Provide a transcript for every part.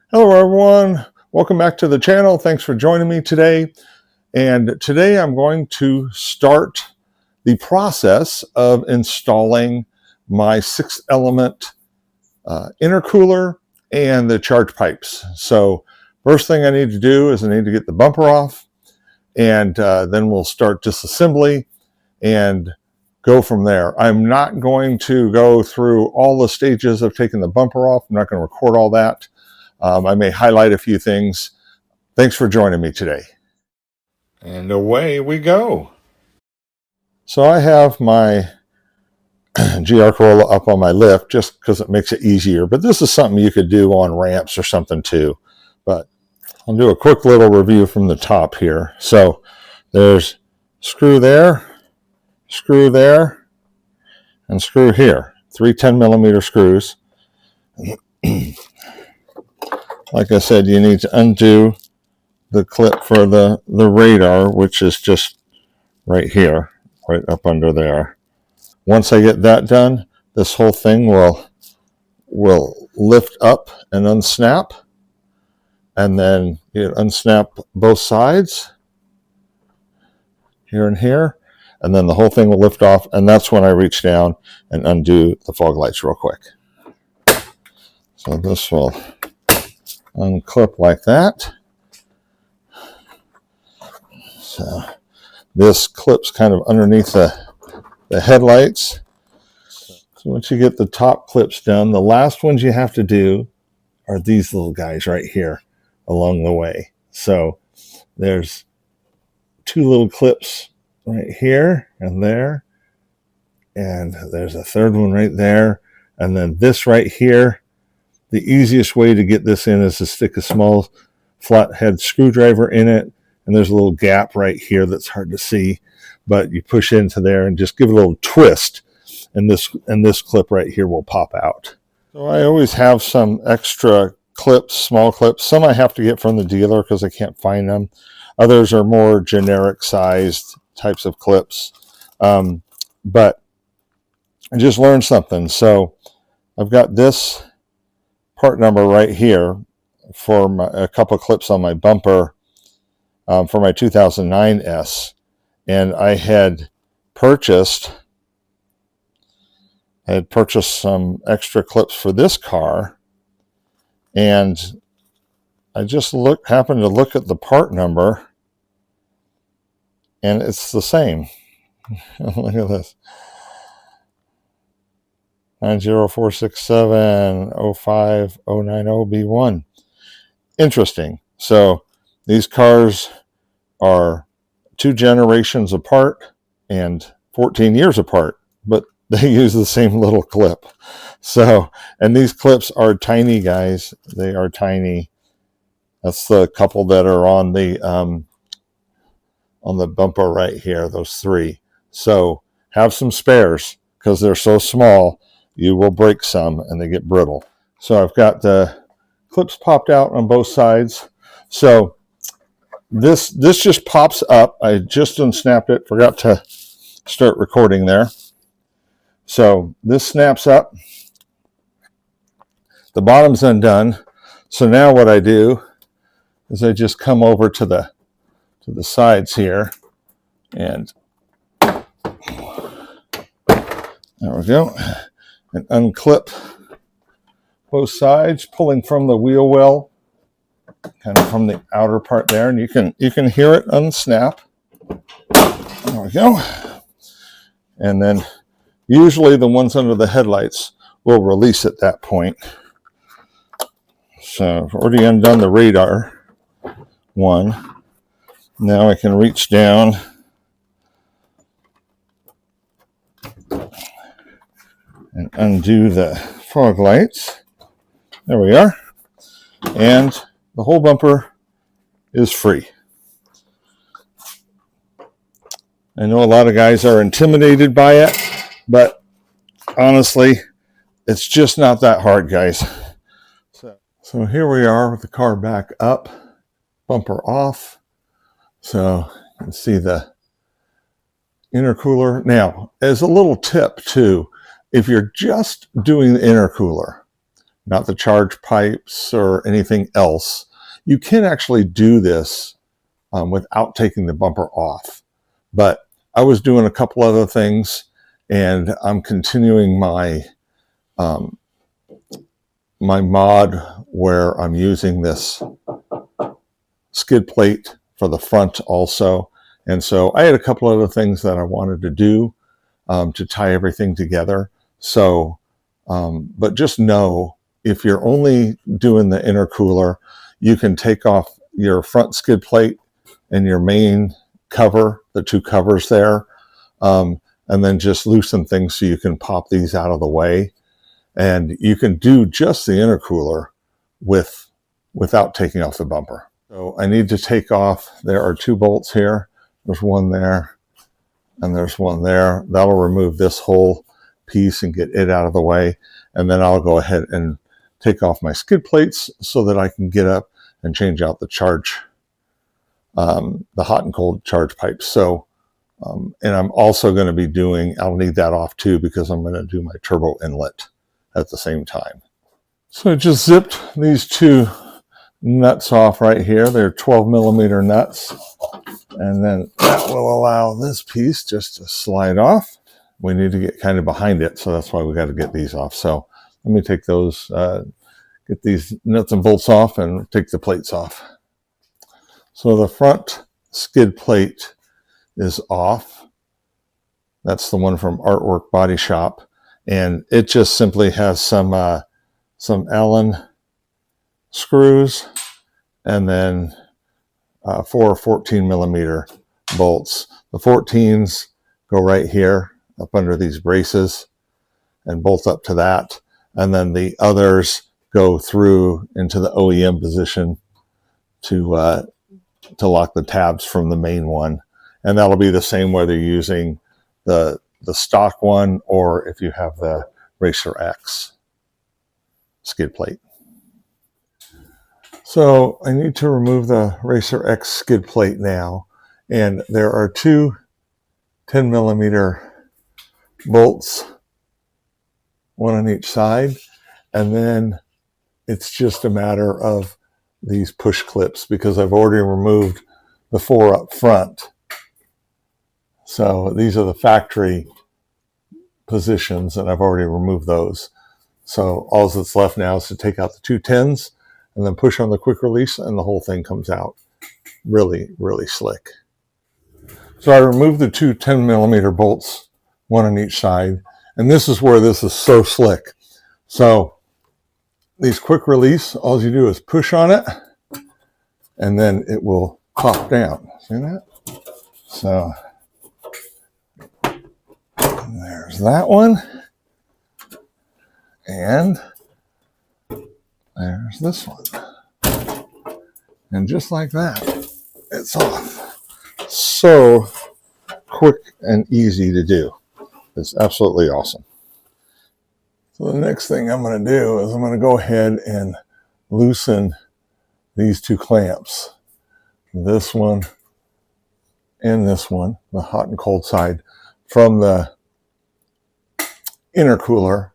Hello everyone, welcome back to the channel. Thanks for joining me today. And today I'm going to start the process of installing my 6-element intercooler and the charge pipes. So first thing I need to do is I need to get the bumper off, and then we'll start disassembly and go from there. I'm not going to go through all the stages of taking the bumper off. I'm not going to record all that. I may highlight a few things. Thanks for joining me today. And away we go. So I have my GR Corolla up on my lift just because it makes it easier. But this is something you could do on ramps or something too. But I'll do a quick little review from the top here. So there's screw there, and screw here. 3 10mm screws. Like I said, you need to undo the clip for the radar, which is just right here, right up under there. Once I get that done, this whole thing will lift up and unsnap, and then you unsnap both sides here and here, and then the whole thing will lift off, and that's when I reach down and undo the fog lights real quick. So this will unclip like that. So this clips kind of underneath the headlights. So once you get the top clips done, the last ones you have to do are these little guys right here along the way. So there's 2 little clips right here and there, and there's a third one right there, and then this right here. The easiest way to get this in is to stick a small flathead screwdriver in it, and there's a little gap right here that's hard to see, but you push into there and just give it a little twist, and this clip right here will pop out. So I always have some extra clips, small clips. Some I have to get from the dealer because I can't find them. Others are more generic sized types of clips. But I just learned something. So I've got this part number right here for a couple clips on my bumper for my 2009 S, and I had purchased some extra clips for this car, and I just happened to look at the part number, and it's the same. Look at this. 904670590B1. Interesting. So these cars are 2 generations apart and 14 years apart, but they use the same little clip. So, and these clips are tiny, guys. They are tiny. That's the couple that are on the bumper right here, those 3. So have some spares because they're so small. You will break some and they get brittle. So I've got the clips popped out on both sides. So this just pops up. I just unsnapped it, forgot to start recording there. So this snaps up. The bottom's undone. So now what I do is I just come over to the sides here, and there we go. And unclip both sides, pulling from the wheel well, kind of from the outer part there, and you can hear it unsnap. There we go. And then usually the ones under the headlights will release at that point. So I've already undone the radar one. Now I can reach down and undo the fog lights. There we are. And the whole bumper is free. I know a lot of guys are intimidated by it, but honestly, it's just not that hard, guys. So here we are with the car back up, bumper off. So you can see the intercooler. Now, as a little tip too, if you're just doing the intercooler, not the charge pipes or anything else. You can actually do this without taking the bumper off. But I was doing a couple other things, and I'm continuing my my mod where I'm using this skid plate for the front also. And so I had a couple other things that I wanted to do to tie everything together. So, but just know, if you're only doing the intercooler, you can take off your front skid plate and your main cover, the two covers there, and then just loosen things so you can pop these out of the way. And you can do just the intercooler without taking off the bumper. So I need to take off, there are 2 bolts here. There's one there and there's one there. That'll remove this whole piece and get it out of the way. And then I'll go ahead and take off my skid plates so that I can get up and change out the charge, the hot and cold charge pipes. So, and I'm also going to be doing, I'll need that off too, because I'm going to do my turbo inlet at the same time. So I just zipped these 2 nuts off right here. They're 12mm nuts. And then that will allow this piece just to slide off. We need to get kind of behind it, so that's why we got to get these off. So let me take those, get these nuts and bolts off and take the plates off. So the front skid plate is off. That's the one from Artwork Body Shop. And it just simply has some Allen screws and then 4 14mm bolts. The 14s go right here up under these braces and bolt up to that. And then the others go through into the OEM position to lock the tabs from the main one. And that'll be the same whether you're using the stock one or if you have the Racer X skid plate. So I need to remove the Racer X skid plate now, and there are 2 10mm bolts, one on each side, and then it's just a matter of these push clips because I've already removed the 4 up front. So these are the factory positions, and I've already removed those. So all that's left now is to take out the 2 10s and then push on the quick release, and the whole thing comes out really, really slick. So I removed the 2 10mm bolts, one on each side, and this is where this is so slick. So these quick release, all you do is push on it, and then it will pop down. See that? So there's that one, and there's this one. And just like that, it's off. So quick and easy to do. It's absolutely awesome. So the next thing I'm going to do is I'm going to go ahead and loosen these 2 clamps. This one and this one, the hot and cold side, from the intercooler,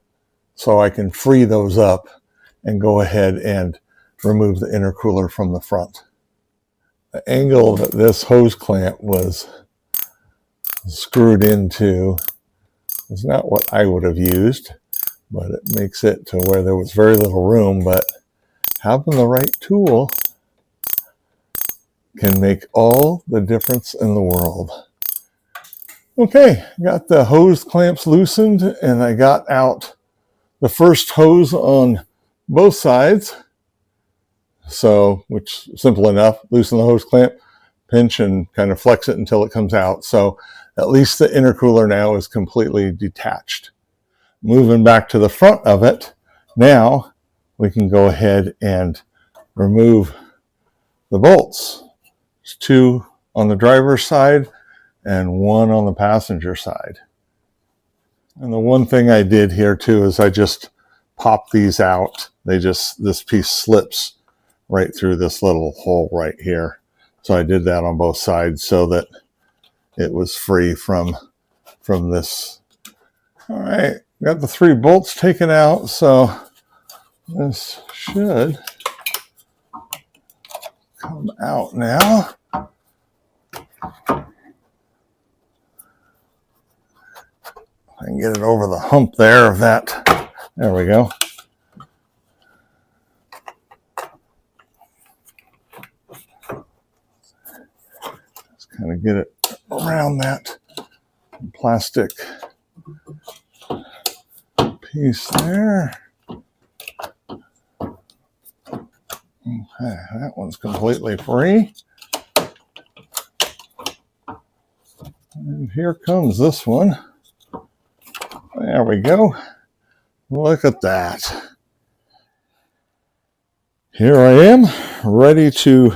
so I can free those up and go ahead and remove the intercooler from the front. The angle that this hose clamp was screwed into is not what I would have used, but it makes it to where there was very little room, but having the right tool can make all the difference in the world. Okay, got the hose clamps loosened, and I got out the first hose on both sides. So, which simple enough, loosen the hose clamp, pinch and kind of flex it until it comes out. So at least the intercooler now is completely detached. Moving back to the front of it, now we can go ahead and remove the bolts. There's 2 on the driver's side and 1 on the passenger side. And the one thing I did here too is I just popped these out. This piece slips right through this little hole right here. So I did that on both sides so that it was free from this. All right, got the 3 bolts taken out. So This should come out now. I can get it over the hump there of that. There we go. Just kind of get it around that plastic piece there. Okay, that one's completely free. And here comes this one. There we go. Look at that. Here I am, ready to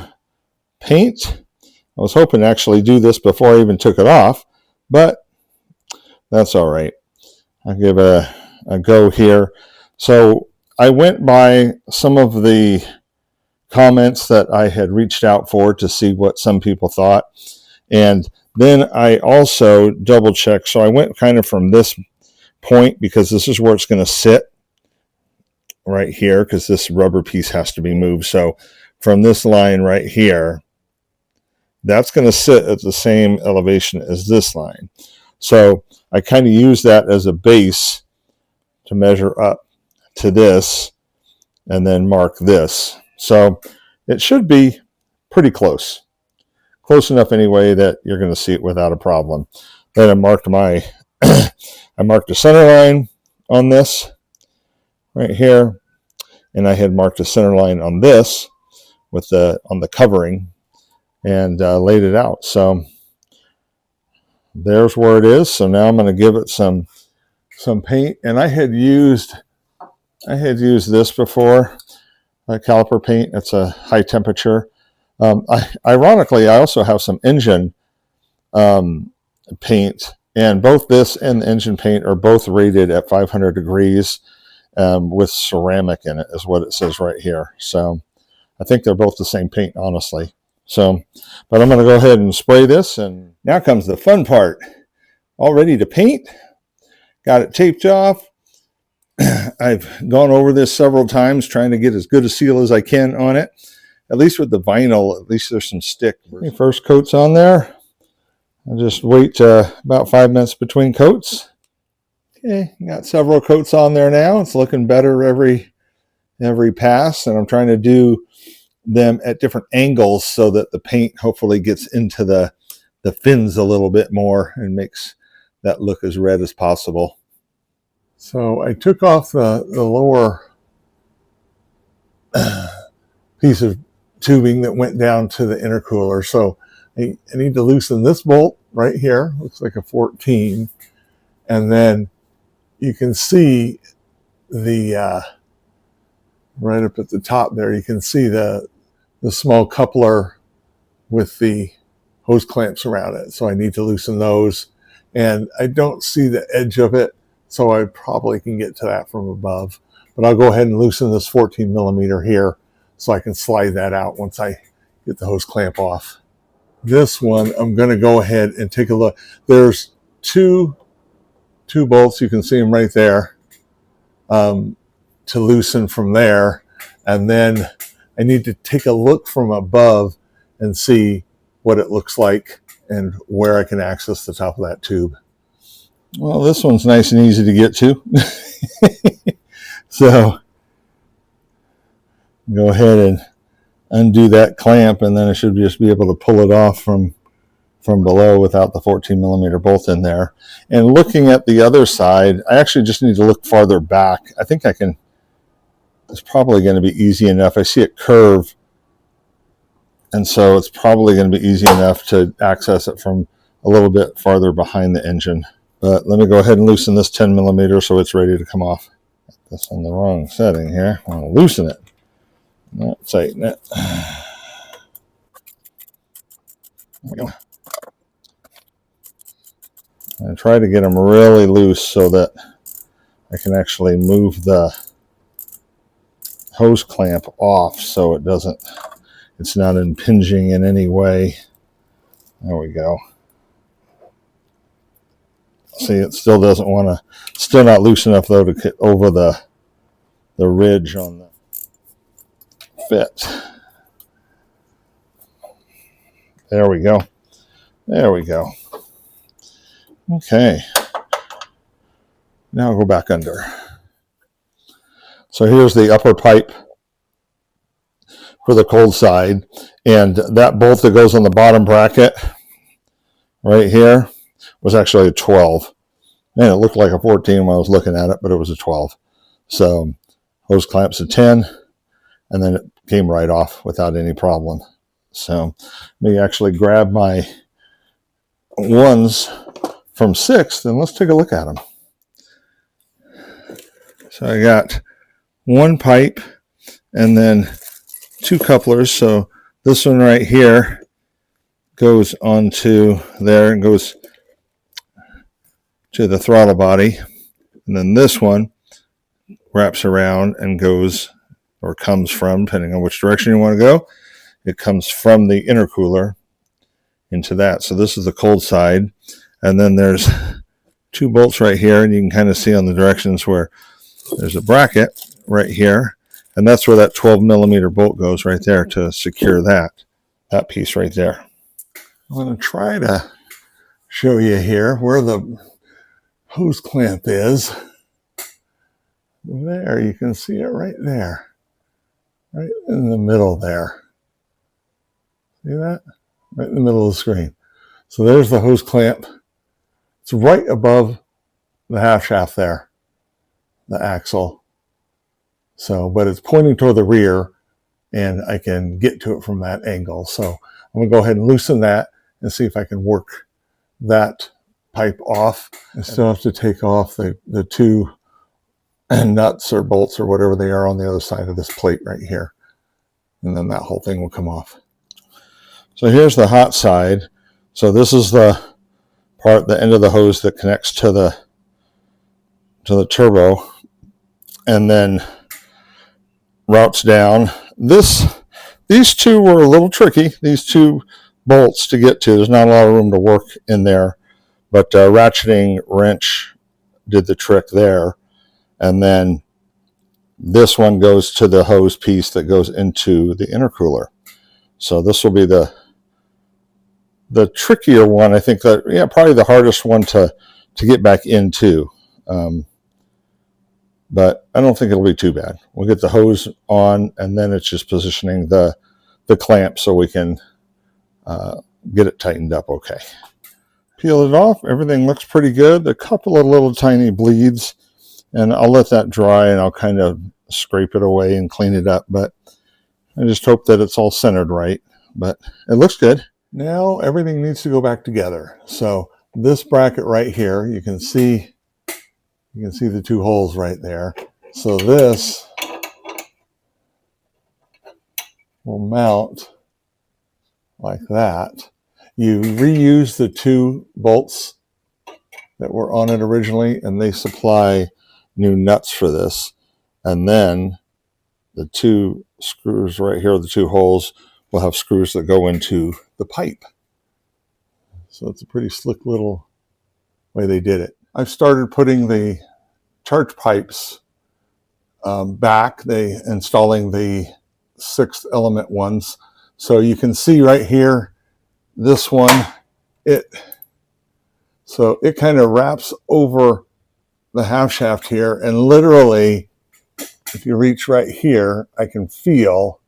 paint. I was hoping to actually do this before I even took it off, but that's all right. I'll give it a go here. So I went by some of the comments that I had reached out for to see what some people thought. And then I also double checked. So I went kind of from this point, because this is where it's going to sit right here, because this rubber piece has to be moved. So from this line right here, that's going to sit at the same elevation as this line. So I kind of use that as a base to measure up to this and then mark this. So it should be pretty close. Close enough anyway that you're going to see it without a problem. Then I marked my I marked a center line on this right here, and I had marked a center line on this with on the covering, and laid it out. So there's where it is. So now I'm going to give it some paint, and I had used this before, caliper paint. It's a high temperature. Ironically, I also have some engine paint, and both this and the engine paint are both rated at 500 degrees with ceramic in it, is what it says right here. So I think they're both the same paint, honestly. So, but I'm going to go ahead and spray this, and now comes the fun part. All ready to paint. Got it taped off. I've gone over this several times trying to get as good a seal as I can on it. At least with the vinyl, at least there's some stick. First coat's on there. I'll just wait about 5 minutes between coats. Okay, got several coats on there now. It's looking better every pass, and I'm trying to do them at different angles so that the paint hopefully gets into the fins a little bit more and makes that look as red as possible. So I took off the lower piece of tubing that went down to the intercooler. So I need to loosen this bolt right here. Looks like a 14. And then you can see the right up at the top there, you can see the small coupler with the hose clamps around it. So I need to loosen those. And I don't see the edge of it, so I probably can get to that from above. But I'll go ahead and loosen this 14 millimeter here so I can slide that out once I get the hose clamp off. This one, I'm going to go ahead and take a look. There's two bolts. You can see them right there to loosen from there. And then I need to take a look from above and see what it looks like and where I can access the top of that tube. Well, this one's nice and easy to get to. So go ahead and undo that clamp, and then I should just be able to pull it off from below without the 14 millimeter bolt in there. And looking at the other side, I actually just need to look farther back. I think I can, it's probably going to be easy enough. I see it curve, and so it's probably going to be easy enough to access it from a little bit farther behind the engine. But let me go ahead and loosen this 10 millimeter so it's ready to come off. Got this on the wrong setting here. I'm going to loosen it, not tighten it. There we go. And try to get them really loose so that I can actually move the hose clamp off so it's not impinging in any way. There we go. See, it still doesn't want to, still not loose enough though to get over the the ridge on the fit. There we go. There we go. Okay. Now I'll go back under. So here's the upper pipe for the cold side. And that bolt that goes on the bottom bracket right here was actually a 12. And it looked like a 14 when I was looking at it, but it was a 12. So hose clamps a 10, and then it came right off without any problem. So let me actually grab my ones from 6th, and let's take a look at them. So I got one pipe and then 2 couplers. So this one right here goes onto there and goes to the throttle body. And then this one wraps around and goes, or comes from, depending on which direction you want to go, it comes from the intercooler into that. So this is the cold side. And then there's 2 bolts right here, and you can kind of see on the directions where there's a bracket right here, and that's where that 12 millimeter bolt goes right there to secure that piece right there. I'm going to try to show you here where the hose clamp is. There, you can see it right there, right in the middle there. See that? Right in the middle of the screen. So there's the hose clamp. It's right above the half shaft there, the axle. So, but it's pointing toward the rear, and I can get to it from that angle. So I'm going to go ahead and loosen that and see if I can work that pipe off. I still have to take off the 2 nuts or bolts or whatever they are on the other side of this plate right here. And then that whole thing will come off. So here's the hot side. So this is the part, the end of the hose that connects to the turbo, and then routes down. These 2 were a little tricky, these 2 bolts to get to. There's not a lot of room to work in there, but ratcheting wrench did the trick there. And then this one goes to the hose piece that goes into the intercooler. So this will be the trickier one. I think that, yeah, probably the hardest one to get back into. But I don't think it'll be too bad. We'll get the hose on, and then it's just positioning the clamp so we can get it tightened up okay. Peel it off. Everything looks pretty good. A couple of little tiny bleeds, and I'll let that dry, and I'll kind of scrape it away and clean it up. But I just hope that it's all centered right. But it looks good. Now everything needs to go back together. So this bracket right here, you can see the 2 holes right there. So this will mount like that. You reuse the 2 bolts that were on it originally, and they supply new nuts for this. And then the 2 screws right here, the 2 holes, will have screws that go into the pipe. So it's a pretty slick little way they did it. I've started putting the charge pipes back, installing the 6th Element ones. So you can see right here, this one, it kind of wraps over the half shaft here, and literally, if you reach right here, I can feel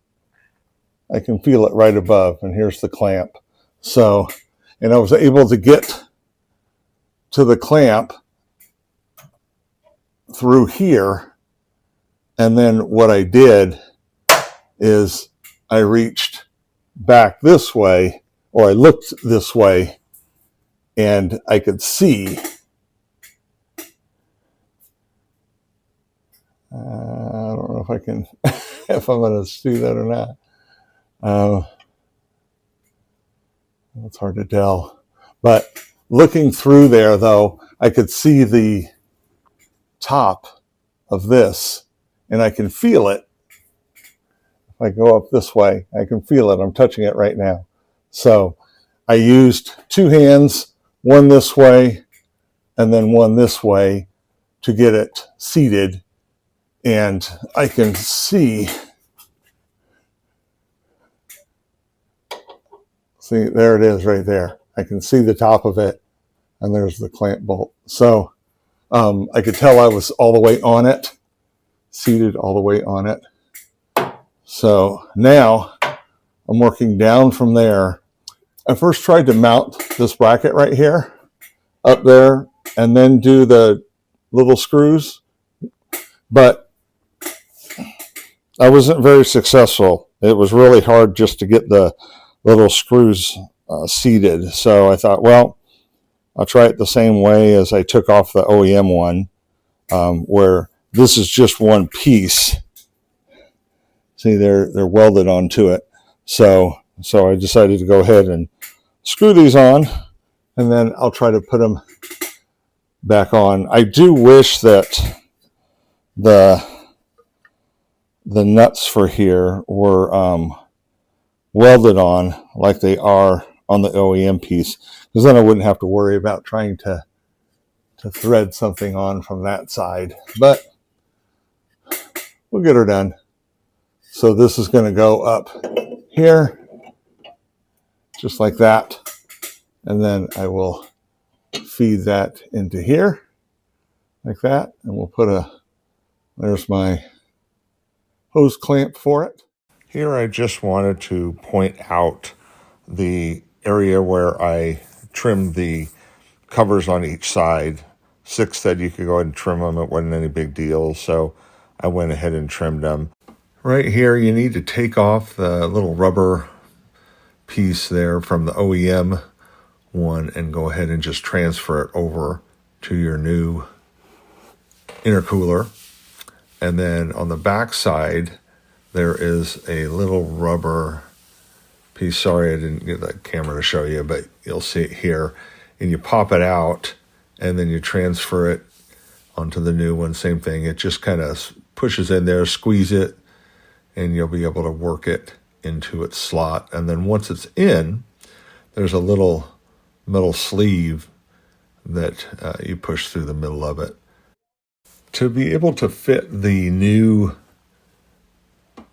it right above, and here's the clamp. So, and I was able to get to the clamp through here, and then what I did is I reached back this way, or I looked this way, and I could see. I don't know if I can, if I'm going to do that or not. It's hard to tell. But looking through there, though, I could see the top of this, and I can feel it. If I go up this way, I can feel it. I'm touching it right now. So I used 2 hands, one this way and then one this way, to get it seated And I can see, there it is right there. I can see the top of it, and there's the clamp bolt. So I could tell I was all the way on it, seated all the way on it. So now I'm working down from there. I first tried to mount this bracket right here up there and then do the little screws, but I wasn't very successful. It was really hard just to get the little screws seated. So I thought, well, I'll try it the same way as I took off the OEM one, where this is just one piece. See, they're welded onto it. So I decided to go ahead and screw these on, and then I'll try to put them back on. I do wish that the nuts for here were welded on like they are on the OEM piece, because then I wouldn't have to worry about trying to thread something on from that side. But we'll get her done. So this is going to go up here, just like that. And then I will feed that into here, like that. And we'll put there's my hose clamp for it. Here I just wanted to point out the area where I trimmed the covers on each side. Six said you could go ahead and trim them. It wasn't any big deal. So I went ahead and trimmed them. Right here, you need to take off the little rubber piece there from the OEM one and go ahead and just transfer it over to your new intercooler. And then on the back side, there is a little rubber piece. Sorry, I didn't get that camera to show you, but you'll see it here. And you pop it out, and then you transfer it onto the new one. Same thing. It just kind of pushes in there, squeeze it, and you'll be able to work it into its slot. And then once it's in, there's a little metal sleeve that you push through the middle of it. To be able to fit the new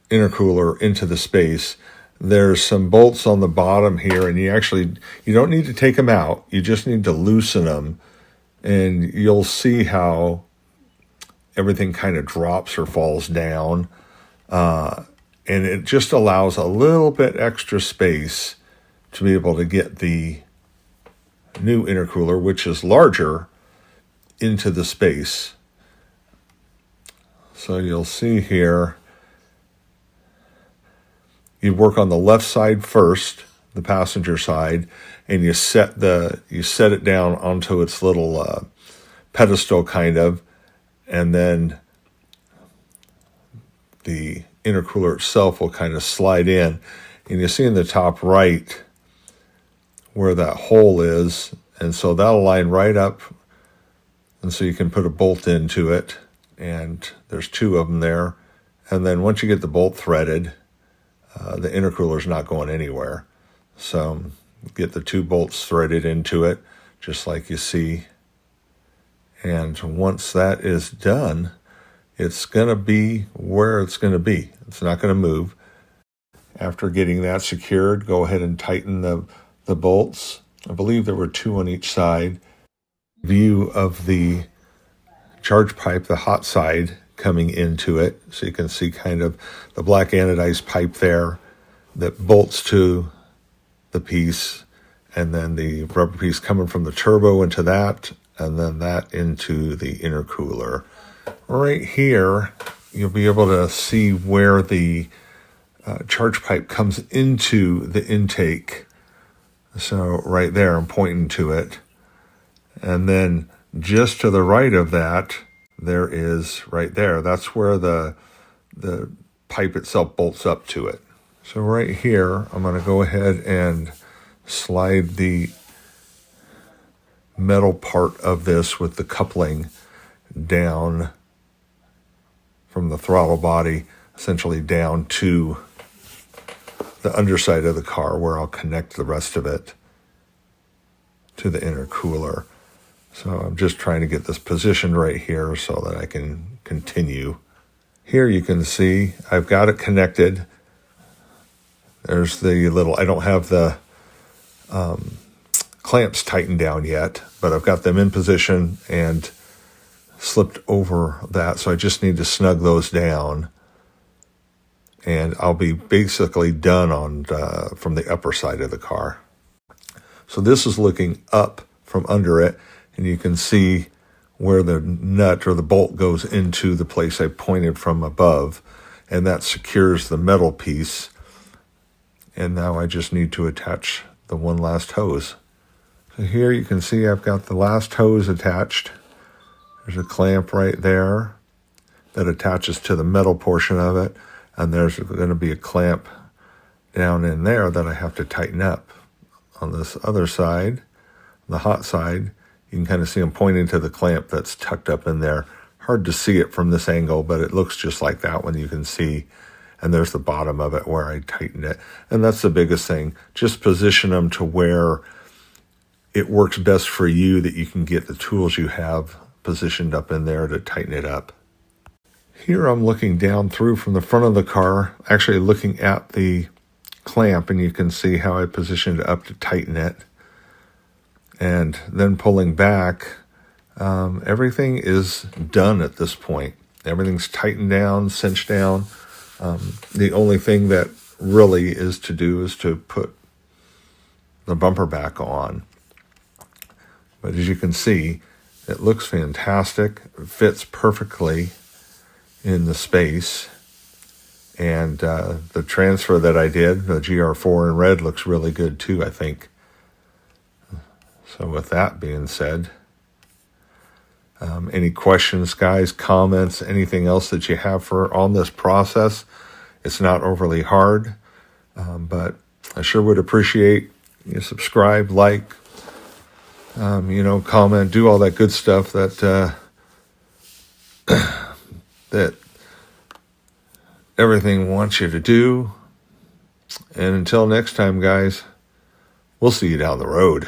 intercooler into the space, there's some bolts on the bottom here, and you don't need to take them out. You just need to loosen them, and you'll see how everything kind of drops or falls down. And it just allows a little bit extra space to be able to get the new intercooler, which is larger, into the space. So you'll see here, you work on the left side first, the passenger side, and you set it down onto its little pedestal kind of, and then the intercooler itself will kind of slide in. And you see in the top right where that hole is, and so that'll line right up, and so you can put a bolt into it, and there's two of them there. And then once you get the bolt threaded, the intercooler's not going anywhere. So get the two bolts threaded into it, just like you see. And once that is done, it's going to be where it's going to be. It's not going to move. After getting that secured, go ahead and tighten the bolts. I believe there were two on each side. View of the charge pipe, the hot side coming into it. So you can see kind of the black anodized pipe there that bolts to the piece, and then the rubber piece coming from the turbo into that, and then that into the intercooler. Right here, you'll be able to see where the charge pipe comes into the intake. So right there, I'm pointing to it. And then just to the right of that, there is right there. That's where the pipe itself bolts up to it. So right here, I'm going to go ahead and slide the metal part of this with the coupling down from the throttle body, essentially down to the underside of the car, where I'll connect the rest of it to the intercooler. So I'm just trying to get this positioned right here so that I can continue. Here you can see I've got it connected. There's the little, I don't have the clamps tightened down yet, but I've got them in position and slipped over that. So I just need to snug those down. And I'll be basically done on from the upper side of the car. So this is looking up from under it, and you can see where the nut or the bolt goes into the place I pointed from above, and that secures the metal piece. And now I just need to attach the one last hose. So here you can see I've got the last hose attached. There's a clamp right there that attaches to the metal portion of it. And there's going to be a clamp down in there that I have to tighten up. On this other side, the hot side, you can kind of see I'm pointing to the clamp that's tucked up in there. Hard to see it from this angle, but it looks just like that one you can see. And there's the bottom of it where I tightened it. And that's the biggest thing. Just position them to where it works best for you, that you can get the tools you have positioned up in there to tighten it up. Here I'm looking down through from the front of the car, actually looking at the clamp, and you can see how I positioned it up to tighten it. And then pulling back, everything is done at this point. Everything's tightened down, cinched down. The only thing that really is to do is to put the bumper back on. But as you can see, it looks fantastic. It fits perfectly in the space, and the transfer that I did, the GR4 in red, looks really good too, I think. So with that being said, any questions, guys, comments, anything else that you have on this process? It's not overly hard, but I sure would appreciate you subscribe, like, comment, do all that good stuff that that everything wants you to do. And until next time, guys, we'll see you down the road.